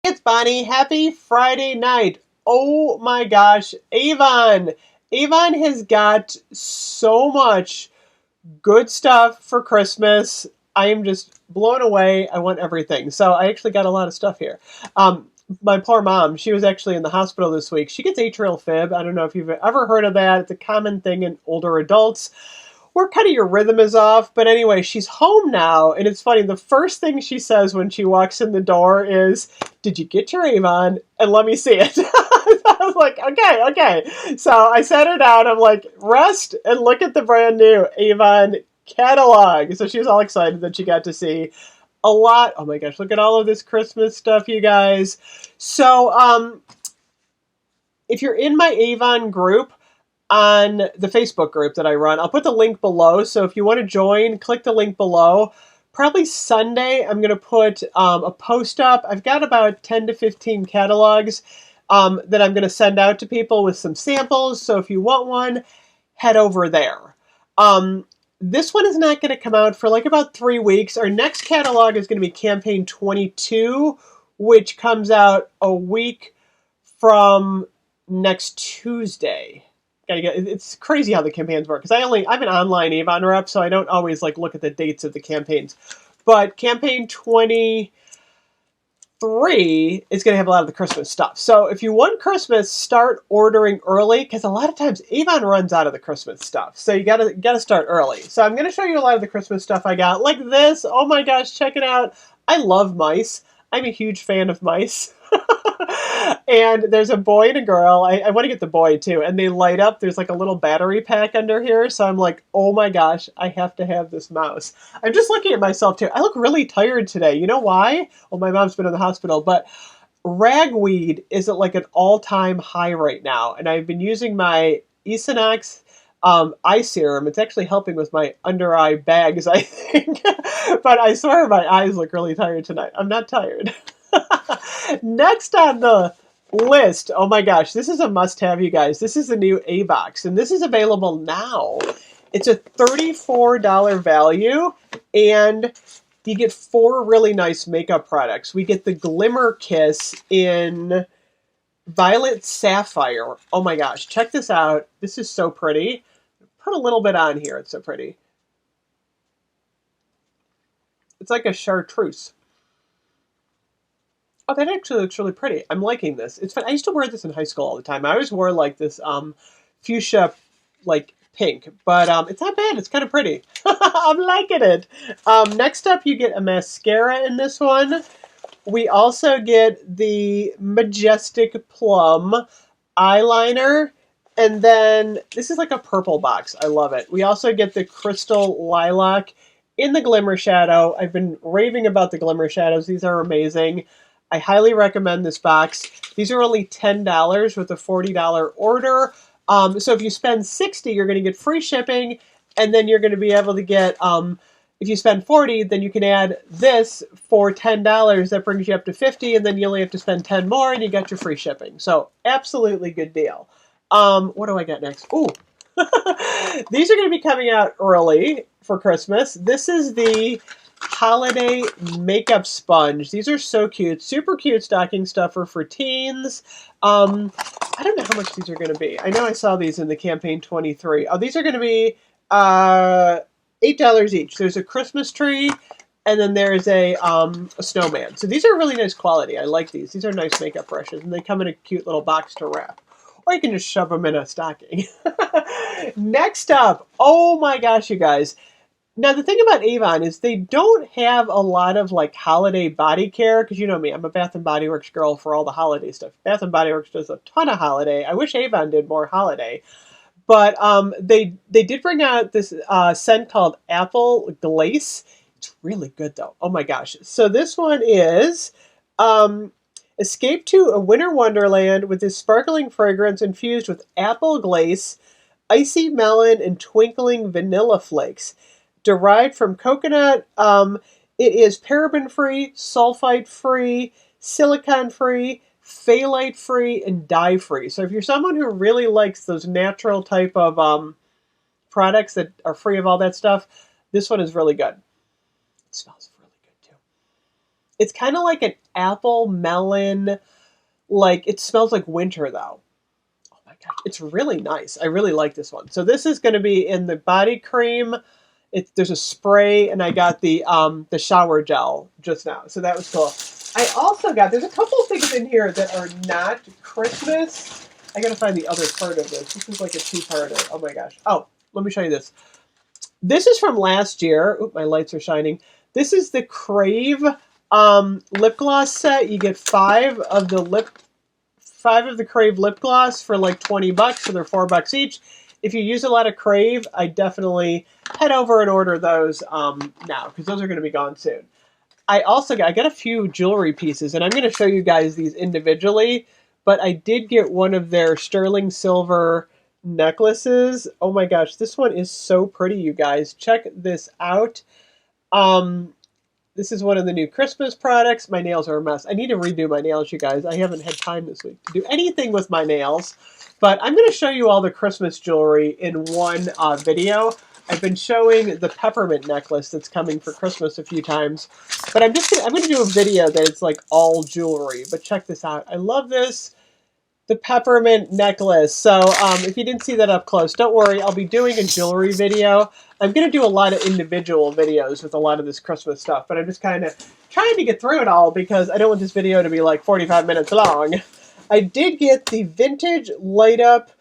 It's Bonnie. Happy Friday night. Oh my gosh, Avon. Avon has got so much good stuff for Christmas. I am just blown away. I want everything. So I actually got a lot of stuff here. My poor mom, she was actually in the hospital this week. She gets atrial fib. I don't know if you've ever heard of that. It's a common thing in older adults where kind of your rhythm is off. But anyway, she's home now. And it's funny. The first thing she says when she walks in the door is, "Did you get your Avon? And let me see it." I was like, okay. So I sat her down. I'm like, rest and look at the brand new Avon catalog. So she was all excited that she got to see a lot. Oh my gosh, look at all of this Christmas stuff, you guys. So if you're in my Avon group, on the Facebook group that I run, I'll put the link below. So if you want to join, click the link below. Probably Sunday, I'm going to put a post up. I've got about 10 to 15 catalogs that I'm going to send out to people with some samples. So if you want one, head over there. This one is not going to come out for like about 3 weeks. Our next catalog is going to be Campaign 22, which comes out a week from next Tuesday. It's crazy how the campaigns work, because I'm an online Avon rep, so I don't always look at the dates of the campaigns. But Campaign 23 is going to have a lot of the Christmas stuff. So if you want Christmas, start ordering early, because a lot of times Avon runs out of the Christmas stuff. So you gotta start early. So I'm going to show you a lot of the Christmas stuff I got, like this. Oh my gosh, check it out! I love mice. I'm a huge fan of mice. And there's a boy and a girl. I want to get the boy too. And they light up. There's like a little battery pack under here. So I'm like, oh my gosh, I have to have this mouse. I'm just looking at myself too. I look really tired today. You know why? Well, my mom's been in the hospital, but ragweed is at like an all-time high right now. And I've been using my Esonox eye serum. It's actually helping with my under eye bags, I think. But I swear my eyes look really tired tonight. I'm not tired. Next on the list, oh my gosh, this is a must-have, you guys. This is the new A-Box, and this is available now. It's a $34 value, and you get 4 really nice makeup products. We get the Glimmer Kiss in Violet Sapphire. Oh my gosh, check this out. This is so pretty. Put a little bit on here. It's so pretty. It's like a chartreuse. Oh, that actually looks really pretty. I'm liking this. It's fun. I used to wear this in high school all the time. I always wore like this fuchsia pink, but it's not bad. It's kind of pretty. I'm liking it. Next up, you get a mascara in this one. We also get the Majestic Plum eyeliner. And then this is like a purple box. I love it. We also get the Crystal Lilac in the Glimmer Shadow. I've been raving about the Glimmer Shadows. These are amazing. I highly recommend this box. These are only $10 with a $40 order. So if you spend $60, you're going to get free shipping, and then you're going to be able to get, if you spend $40, then you can add this for $10. That brings you up to $50, and then you only have to spend $10 more, and you got your free shipping. So absolutely good deal. What do I got next? Ooh. These are going to be coming out early for Christmas. This is the Holiday Makeup Sponge. These are so cute. Super cute stocking stuffer for teens. I don't know how much these are going to be. I know I saw these in the Campaign 23. Oh, these are going to be $8 each. There's a Christmas tree, and then there's a snowman. So these are really nice quality. I like these. These are nice makeup brushes, and they come in a cute little box to wrap. Or you can just shove them in a stocking. Next up, oh my gosh, you guys. Now, the thing about Avon is they don't have a lot of holiday body care, because you know me, I'm a Bath & Body Works girl for all the holiday stuff. Bath & Body Works does a ton of holiday. I wish Avon did more holiday. But they did bring out this scent called Apple Glaze. It's really good, though. Oh my gosh. So this one is escape to a winter wonderland with this sparkling fragrance infused with apple glaze, icy melon, and twinkling vanilla flakes. Derived from coconut. It is paraben-free, sulfite-free, silicone-free, phthalate-free, and dye-free. So if you're someone who really likes those natural type of products that are free of all that stuff, this one is really good. It smells really good too. It's kind of like an apple, melon. Like, it smells like winter, though. Oh my gosh, it's really nice. I really like this one. So this is going to be in the body cream. There's a spray, and I got the shower gel just now. So that was cool. I also got, there's a couple things in here that are not Christmas. I got to find the other part of this. This is like a two-parter. Oh my gosh. Oh, let me show you this. This is from last year. Oop, my lights are shining. This is the Crave lip gloss set. You get 5 of the Crave lip gloss for like $20, so they're $4 each. If you use a lot of Crave, I definitely head over and order those now, because those are going to be gone soon. I got a few jewelry pieces, and I'm going to show you guys these individually, but I did get one of their sterling silver necklaces. Oh my gosh, this one is so pretty, you guys. Check this out. This is one of the new Christmas products. My nails are a mess. I need to redo my nails, you guys. I haven't had time this week to do anything with my nails, but I'm going to show you all the Christmas jewelry in one video. I've been showing the Peppermint Necklace that's coming for Christmas a few times, but I'm going to do a video that it's like all jewelry. But check this out. I love this, the Peppermint Necklace. So if you didn't see that up close, don't worry. I'll be doing a jewelry video. I'm going to do a lot of individual videos with a lot of this Christmas stuff, but I'm just kind of trying to get through it all because I don't want this video to be like 45 minutes long. I did get the vintage light up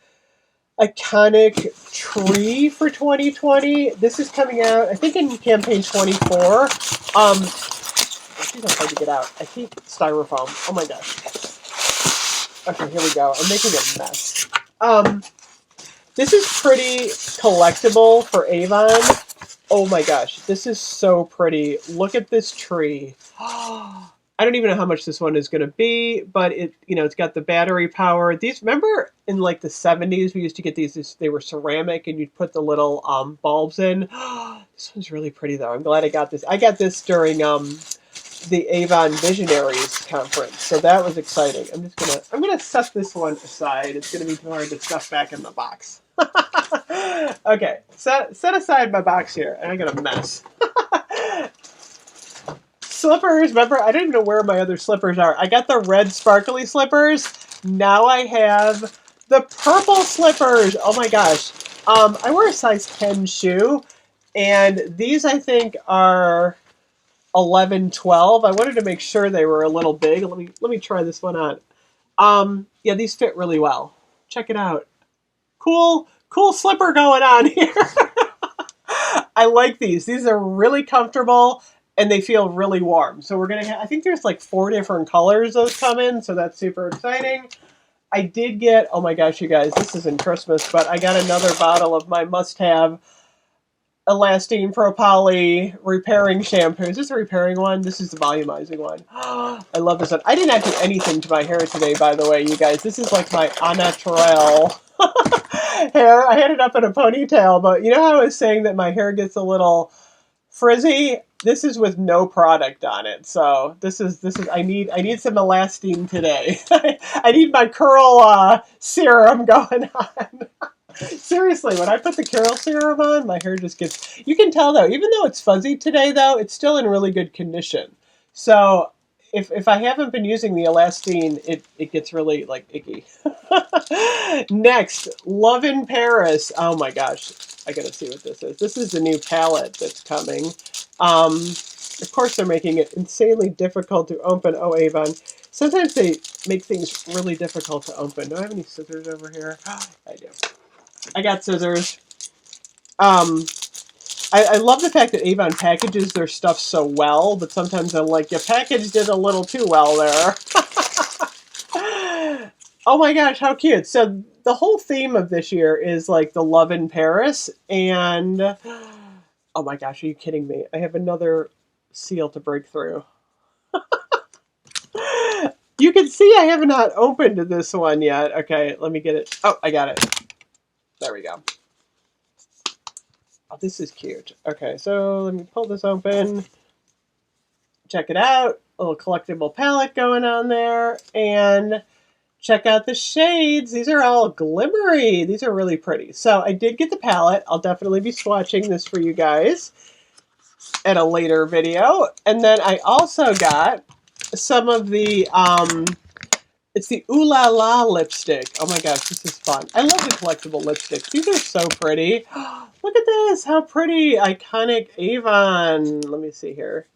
iconic tree for 2020. This is coming out, I think, in campaign 24. She's not hard to get out. I hate styrofoam. Oh my gosh. Okay, here we go. I'm making a mess. This is pretty collectible for Avon. Oh my gosh, this is so pretty. Look at this tree. I don't even know how much this one is going to be, but it's got the battery power. These, remember in like the 70s, we used to get these, they were ceramic and you'd put the little bulbs in. This one's really pretty though. I'm glad I got this. I got this during the Avon Visionaries conference, so that was exciting. I'm gonna set this one aside. It's gonna be too hard to stuff back in the box. Okay, set aside my box here, and I got a mess. Slippers, remember, I didn't know where my other slippers are. I got the red sparkly slippers. Now I have the purple slippers. Oh my gosh. I wear a size 10 shoe, and these I think are 11, 12. I wanted to make sure they were a little big. Let me try this one on. Yeah, these fit really well. Check it out. Cool slipper going on here. I like these. These are really comfortable and they feel really warm. So we're I think there's like 4 different colors those come in, so that's super exciting. I did get, oh my gosh, you guys, this isn't Christmas, but I got another bottle of my must-have Elastine Pro Poly repairing shampoo. Is this a repairing one? This is the volumizing one. I love this one. I didn't have to do anything to my hair today, by the way, you guys. This is like my au naturel hair. I had it up in a ponytail, but you know how I was saying that my hair gets a little frizzy? This is with no product on it. So this is I need some Elastine today. I need my curl serum going on. Seriously, when I put the curl serum on, my hair just gets... You can tell, though, even though it's fuzzy today, though, it's still in really good condition. So if I haven't been using the Elastine, it gets really, like, icky. Next, Love in Paris. Oh, my gosh. I gotta see what this is. This is the new palette that's coming. Of course, they're making it insanely difficult to open. Oh, Avon. Sometimes they make things really difficult to open. Do I have any scissors over here? I do. I got scissors. I love the fact that Avon packages their stuff so well, but sometimes I'm like, you packaged it a little too well there. Oh my gosh, how cute. So the whole theme of this year is like the Love in Paris, and oh my gosh, are you kidding me? I have another seal to break through. You can see I have not opened this one yet. Okay, let me get it. Oh, I got it. There we go. Oh, this is cute. Okay, so let me pull this open. Check it out. A little collectible palette going on there. And check out the shades. These are all glimmery. These are really pretty. So I did get the palette. I'll definitely be swatching this for you guys at a later video. And then I also got some of the, it's the Ooh La La lipstick. Oh my gosh, this is fun. I love the collectible lipsticks. These are so pretty. Look at this, how pretty. Iconic Avon. Let me see here.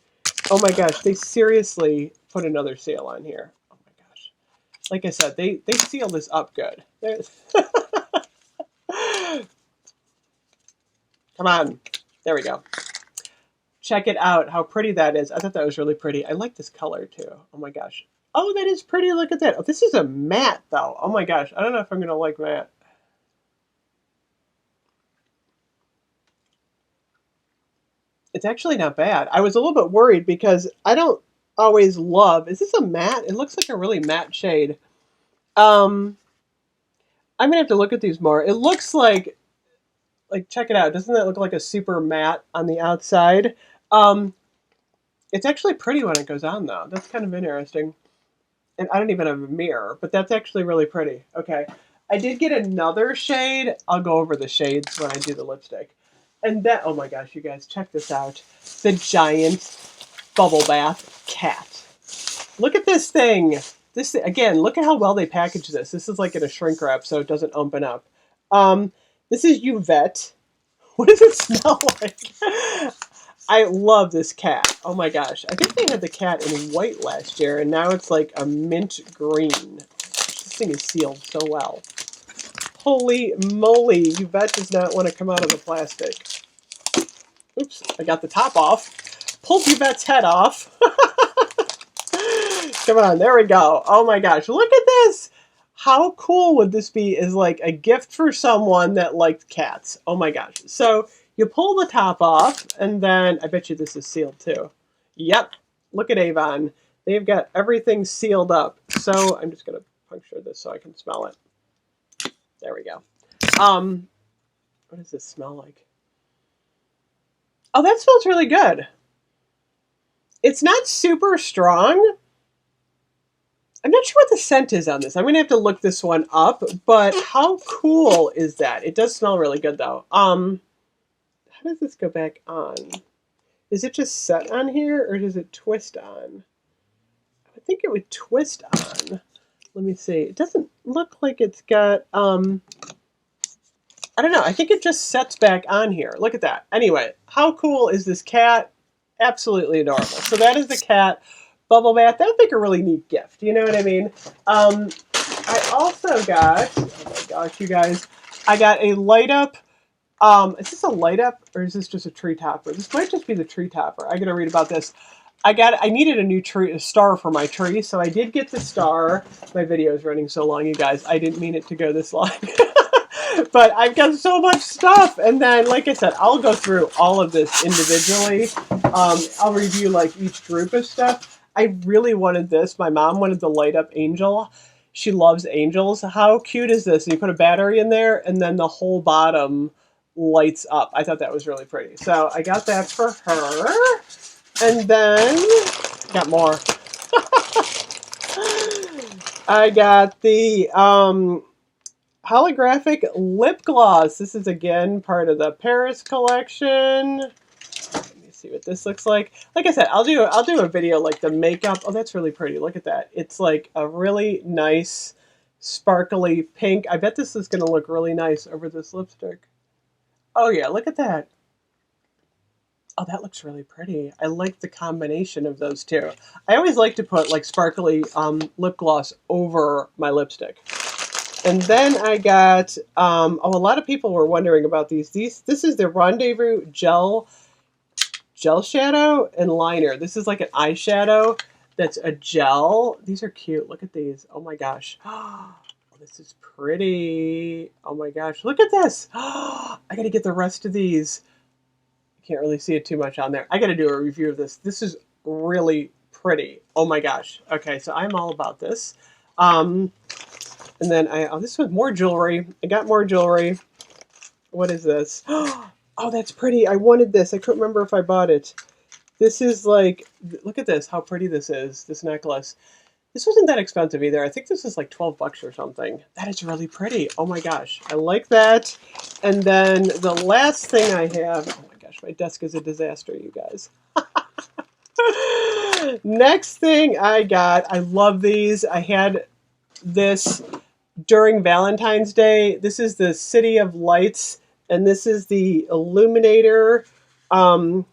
Oh my gosh, they seriously put another sale on here. Oh my gosh. Like I said, they seal this up good. Come on. There we go. Check it out, how pretty that is. I thought that was really pretty. I like this color too. Oh my gosh. Oh, that is pretty. Look at that. Oh, this is a matte though. Oh my gosh. I don't know if I'm going to like matte. It's actually not bad. I was a little bit worried because I don't always love. Is this a matte? It looks like a really matte shade. I'm gonna have to look at these more. It looks like check it out. Doesn't that look like a super matte on the outside? It's actually pretty when it goes on though. That's kind of interesting. And I don't even have a mirror, but that's actually really pretty. Okay. I did get another shade. I'll go over the shades when I do the lipstick. And that, oh my gosh, you guys, check this out. The giant bubble bath cat. Look at this thing. This, again, look at how well they package this. This is like in a shrink wrap, so it doesn't open up. This is Yvette. What does it smell like? I love this cat. Oh my gosh. I think they had the cat in white last year, and now it's like a mint green. This thing is sealed so well. Holy moly, Yvette does not want to come out of the plastic. Oops, I got the top off. Pulled Yvette's head off. Come on, there we go. Oh my gosh, look at this. How cool would this be as like a gift for someone that liked cats? Oh my gosh. So you pull the top off, and then I bet you this is sealed too. Yep, look at Avon. They've got everything sealed up. So I'm just going to puncture this so I can smell it. There we go. What does this smell like? Oh, that smells really good. It's not super strong. I'm not sure what the scent is on this. I'm going to have to look this one up, but how cool is that? It does smell really good though. How does this go back on? Is it just set on here or does it twist on? I think it would twist on. Let me see. It doesn't look like it's got, I don't know. I think it just sets back on here. Look at that. Anyway, how cool is this cat? Absolutely adorable. So that is the cat bubble bath. That would make a really neat gift. You know what I mean? I also got, oh my gosh, you guys, I got a light up. Is this a light up or is this just a tree topper? This might just be the tree topper. I got to read about this. I needed a new tree, a star for my tree, so I did get the star. My video is running so long, you guys. I didn't mean it to go this long. But I've got so much stuff. And then, like I said, I'll go through all of this individually. I'll review like each group of stuff. I really wanted this. My mom wanted the light up angel. She loves angels. How cute is this? You put a battery in there and then the whole bottom lights up. I thought that was really pretty. So I got that for her. And then, got more. I got the Holographic Lip Gloss. This is, again, part of the Paris collection. Let me see what this looks like. Like I said, I'll do a video like the makeup. Oh, that's really pretty. Look at that. It's like a really nice, sparkly pink. I bet this is going to look really nice over this lipstick. Oh, yeah, look at that. Oh, that looks really pretty. I like the combination of those two. I always like to put like sparkly lip gloss over my lipstick. And then I got, a lot of people were wondering about these. This is the Rendezvous Gel Shadow and Liner. This is like an eyeshadow that's a gel. These are cute. Look at these. Oh my gosh. Oh, this is pretty. Oh my gosh. Look at this. I got to get the rest of these. Can't really see it too much on there. I got to do a review of this. This is really pretty. Oh my gosh. Okay, so I'm all about this. And then this was more jewelry. I got more jewelry. What is this? Oh, that's pretty. I wanted this. I couldn't remember if I bought it. This is like, look at this. How pretty this is. This necklace. This wasn't that expensive either. I think this is like 12 bucks or something. That is really pretty. Oh my gosh. I like that. And then the last thing I have, oh my gosh, my desk is a disaster, you guys. Next thing I got, I love these. I had this during Valentine's Day. This is the City of Lights, and this is the Illuminator. You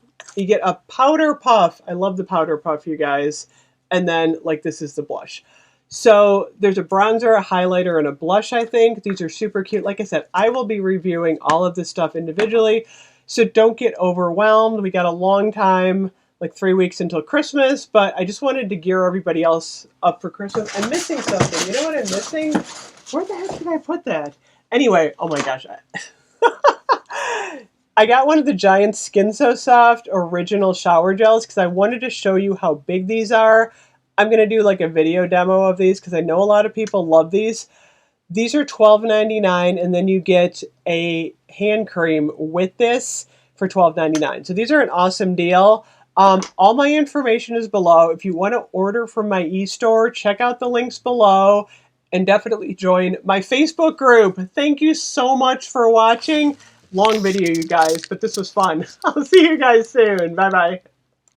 get a powder puff. I love the powder puff, you guys. And then, like, this is the blush. So there's a bronzer, a highlighter, and a blush, I think. These are super cute. Like I said, I will be reviewing all of this stuff individually, so don't get overwhelmed. We got a long time, like 3 weeks until Christmas, but I just wanted to gear everybody else up for Christmas. I'm missing something. You know what I'm missing? Where the heck did I put that? Anyway, oh my gosh. I got one of the Giant Skin So Soft original shower gels because I wanted to show you how big these are. I'm going to do like a video demo of these because I know a lot of people love these. These are $12.99, and then you get a hand cream with this for $12.99. So these are an awesome deal. All my information is below. If you want to order from my e-store, check out the links below and definitely join my Facebook group. Thank you so much for watching. Long video, you guys, but this was fun. I'll see you guys soon. Bye-bye.